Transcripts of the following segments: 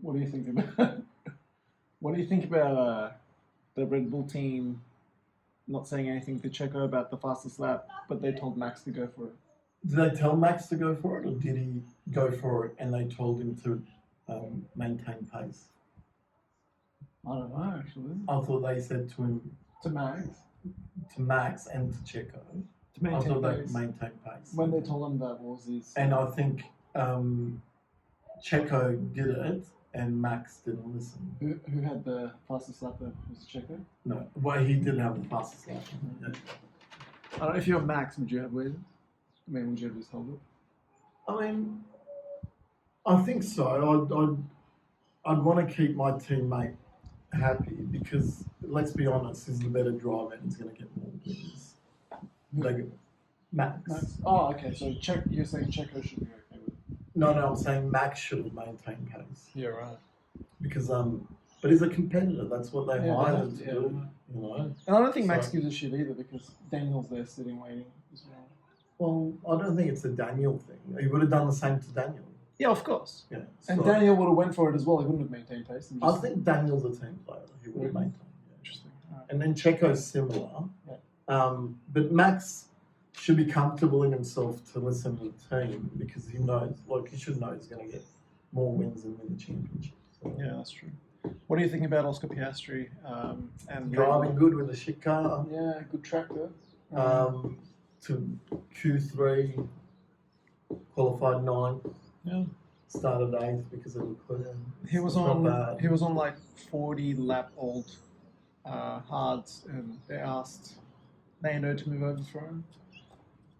What do you think about? What do you think about the Red Bull team not saying anything to Checo about the fastest lap, but they told Max to go for it? Did they tell Max to go for it, or did he go for it and they told him to maintain pace? I don't know, actually. I thought they said to him, To Max and to Checo, to maintain I thought pace. they maintain pace. When they told him that, what was his? And I think Checo did it, and Max didn't listen. Who had the fastest lap there? Was it Checo? No, well, he did have the fastest lap. Yeah. I don't know, if you're Max, would you have waited? I mean, would you have just held it? I mean, I think so. I'd want to keep my teammate happy because, let's be honest, he's the better driver and he's going to get more wins. Like Max. Oh, okay. So you're saying Checo should be okay with it? No, I'm saying Max should have maintained pace. Yeah, right. Because but he's a competitor. That's what they hired him to do. You know. And I don't think Max gives a shit either because Daniel's there sitting waiting as well. Well, I don't think it's a Daniel thing. He would have done the same to Daniel. Yeah, of course. Yeah. And Daniel would have went for it as well. He wouldn't have maintained pace. I think Daniel's a team player. He would have maintained. Yeah. Interesting. Right. And then Checo's similar. Yeah. But Max should be comfortable in himself to listen to the team because he knows, like, he should know he's going to get more wins and win the championship. So, yeah, that's true. What do you think about Oscar Piastri? And driving good with a shit car. Yeah, good track there. To Q3, qualified 9th. Yeah. Started 8th because of Leclerc. He was on like 40 lap old hards, and they asked Lando to move over for him.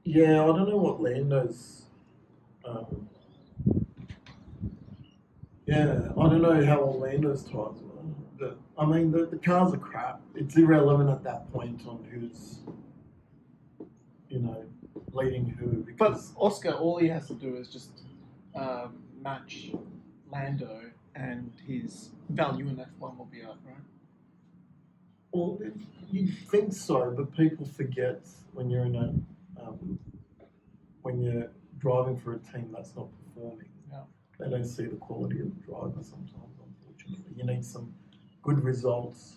Yeah, I don't know what Lando's. Yeah, I don't know how Orlando's tires were, but I mean the cars are crap. It's irrelevant at that point on who's, leading who. But Oscar, all he has to do is just match Lando, and his value in F1 will be up, right? Well, you think so, but people forget when you're in when you're driving for a team that's not performing. Yeah. They don't see the quality of the driver sometimes, unfortunately. You need some good results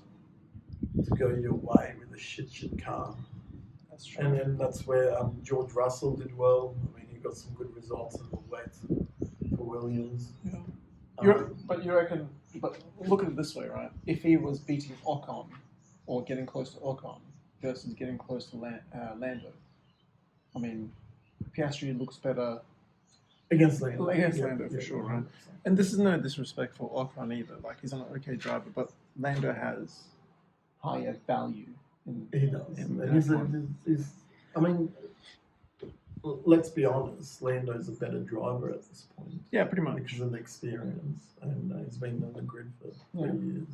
to go your way with a shit car. That's true. And then that's where George Russell did well. I mean, he got some good results in the wet for Williams. Yeah. But you reckon, but look at it this way, right? If he was beating Ocon or getting close to Ocon versus getting close to Lando, I mean, Piastri looks better against Lando. For sure, right? And this is no disrespect for Ocon either. Like, he's an okay driver, but Lando has higher value. He does. I mean, let's be honest, Lando's a better driver at this point. Yeah, pretty much. Because of the experience, and he's been on the grid for 3 years.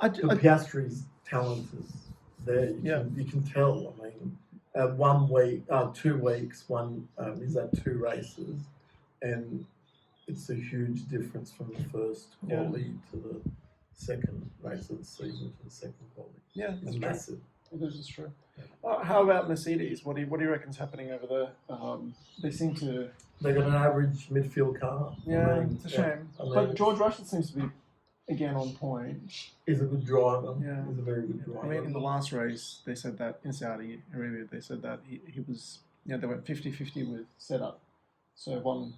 Piastri's talent is there. You can tell. I mean, 1 week, 2 weeks, he's had 2 races, and it's a huge difference from the first quality to the second race of the season to the second quality. Yeah, it's massive. This is true. How about Mercedes? What do you reckon's happening over there? They seem to. They got an average midfield car. Yeah, it's a shame. But George Russell seems to be again on point. He's a good driver. Yeah, he's a very good driver. I mean, in the last race, they said that in Saudi Arabia, they said that he was. They went 50-50 with setup. So one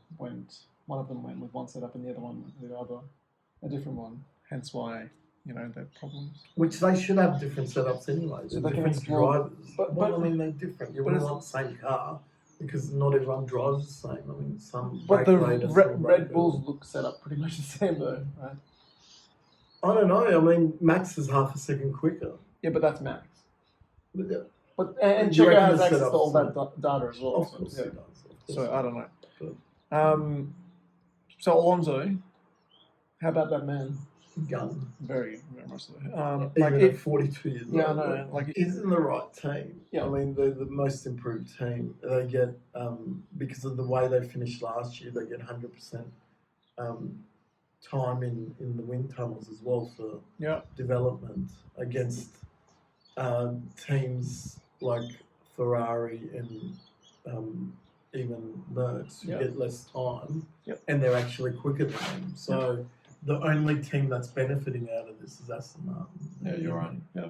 of them went with one setup, and the other one with a different one. Hence why. Their problems. Which they should have different setups anyway. So they're different drivers. But I mean, they're different. You wouldn't want the same car because not everyone drives the same. I mean, some. But the Red Bulls look set up pretty much the same though, right? I don't know. I mean, Max is half a second quicker. Yeah, but that's Max. But Checo has access to all that data as well. Of course he does. So I don't know. So Alonso, how about that man? Gun. Very much so. Even at 42 years old. Yeah, I know. Like, he's in the right team. Yeah. I mean, the most improved team. They get, because of the way they finished last year, they get 100% time in the wind tunnels as well for development against teams like Ferrari and even Mercs, who Yeah. get less time, Yep. and they're actually quicker than them. So the only team that's benefiting out of this is Aston Martin. Yeah, you're right. Yeah.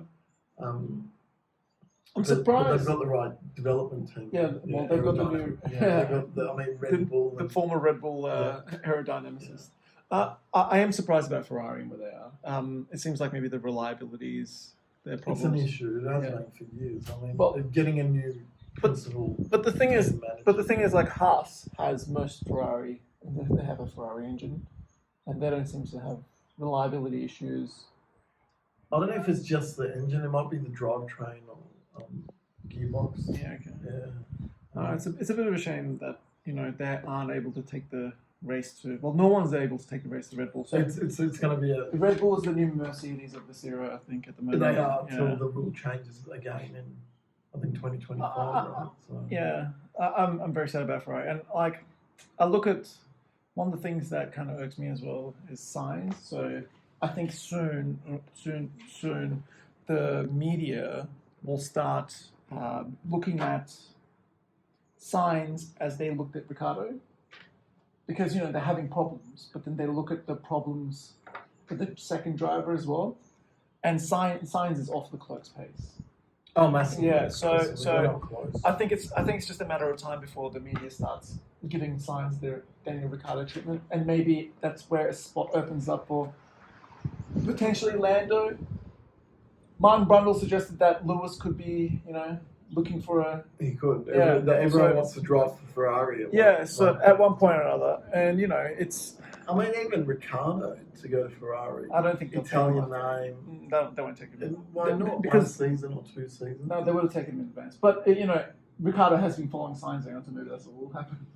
I'm surprised. they've got the right development team. Yeah, well, they've got the new. They've got Red Bull. The former Red Bull aerodynamicist. I am surprised about Ferrari and where they are. It seems like maybe the reliability is their problem. It's an issue. It has been for years. I mean, Well, getting a new principal. But the thing is, manager. like Haas has most Ferrari. They have a Ferrari engine, and they don't seem to have reliability issues. I don't know if it's just the engine. It might be the drivetrain or gearbox. Yeah, okay. Yeah. It's a bit of a shame that they aren't able to take the race to. Well, no one's able to take the race to Red Bull. So it's going to be a. Red Bull is the new Mercedes of this era, I think, at the moment. They are until the rule changes again in, I think, 2025. Right? So. Yeah, I'm very sad about Ferrari, and like I look at one of the things that kind of irks me as well is Sainz. So I think soon, the media will start looking at Sainz as they looked at Ricciardo, because they're having problems, but then they look at the problems for the second driver as well, and Sainz is off the clock's pace. Oh, massively. Yeah, so close. I think it's just a matter of time before the media starts giving Sainz their Daniel Ricciardo treatment, and maybe that's where a spot opens up for potentially Lando. Martin Brundle suggested that Lewis could be, looking for a. He could. Yeah, Everyone wants to drive for Ferrari. At one point or another, and it's. I mean, even Ricciardo to go to Ferrari. I don't think Italian name. They won't take him. Why not? Because 1 season or 2 seasons. No, they would have taken him in advance. But Ricciardo has been following Sainz around, so maybe that's what will happen.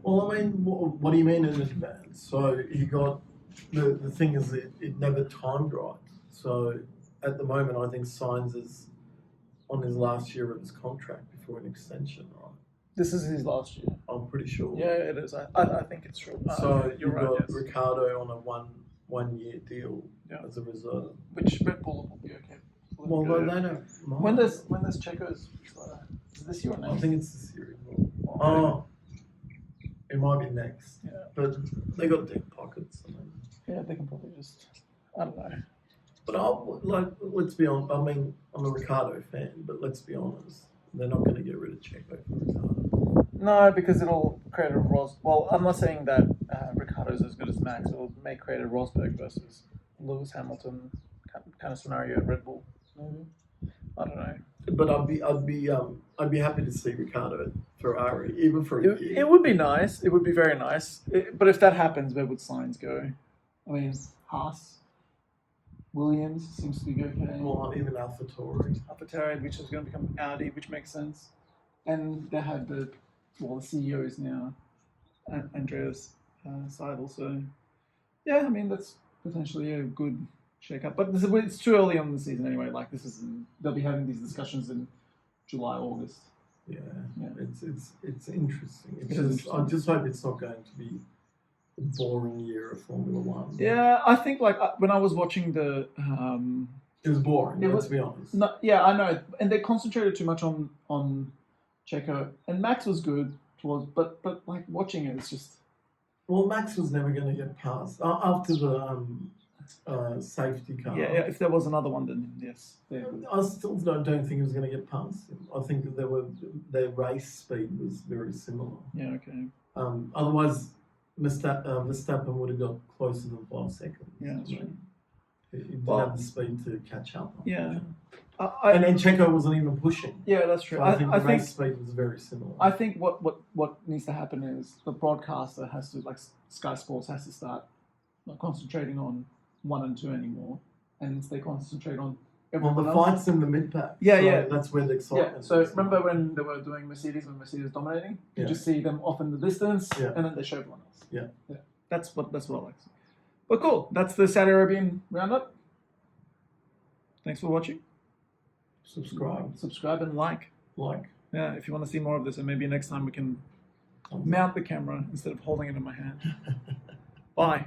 Well, I mean, what do you mean in advance? So he got the thing is that it never timed right. So at the moment, I think Sainz is on his last year of his contract before an extension, right? This is his last year. I'm pretty sure. Yeah, it is. I think it's true. So you've got right, yes. Ricciardo on a one-year deal as a reserve. Which Red Bull will be okay. Well, they don't. When does Checo's? Is it this year or next? I think it's this year. Oh, it might be next. Yeah. But they got deep pockets. I mean. Yeah, they can probably just. I don't know. But let's be honest. I mean, I'm a Ricciardo fan, but let's be honest. They're not going to get rid of Checo for Ricciardo. No, because it'll create a Well, I'm not saying that Ricciardo's as good as Max. It'll create a Rosberg versus Lewis Hamilton kind of scenario at Red Bull. Maybe. I don't know. But I'd be happy to see Ricciardo at Ferrari, even for a year. It would be nice. It would be very nice. But if that happens, where would Sainz go? I mean, Haas, Williams seems to be okay. Well, even AlphaTauri, which is going to become Audi, which makes sense. And they had the CEO is now Andreas Seidel. So, yeah, I mean, that's potentially a good shake-up. But it's too early on in the season anyway. Like, they'll be having these discussions in July, August. Yeah. It's interesting. Interesting. I just hope it's not going to be a boring year of Formula One. Yeah, I think when I was watching the. It was boring. Let's be honest. No, yeah, I know, and they concentrated too much on Checo, and Max was good but like watching it, it's just. Well, Max was never going to get past after the safety car. Yeah, if there was another one, then yes. I still don't think he was going to get past him. I think that their race speed was very similar. Yeah, okay. Otherwise, Verstappen would have got closer than 5 seconds. Yeah, that's right. He didn't have the speed to catch up. Yeah. And then Checo wasn't even pushing. Yeah, that's true. So I think the race speed was very similar. I think what needs to happen is the broadcaster has to, like Sky Sports, has to start not concentrating on 1 and 2 anymore, and they concentrate on everyone else. Fights in the mid-pack. Yeah. That's where the excitement is. So remember when they were doing Mercedes, when Mercedes was dominating? You just see them off in the distance, and then they show everyone else. Yeah. That's what I like. But cool. That's the Saudi Arabian roundup. Thanks for watching. Subscribe and like. Yeah, if you want to see more of this, and maybe next time we can mount the camera instead of holding it in my hand. Bye.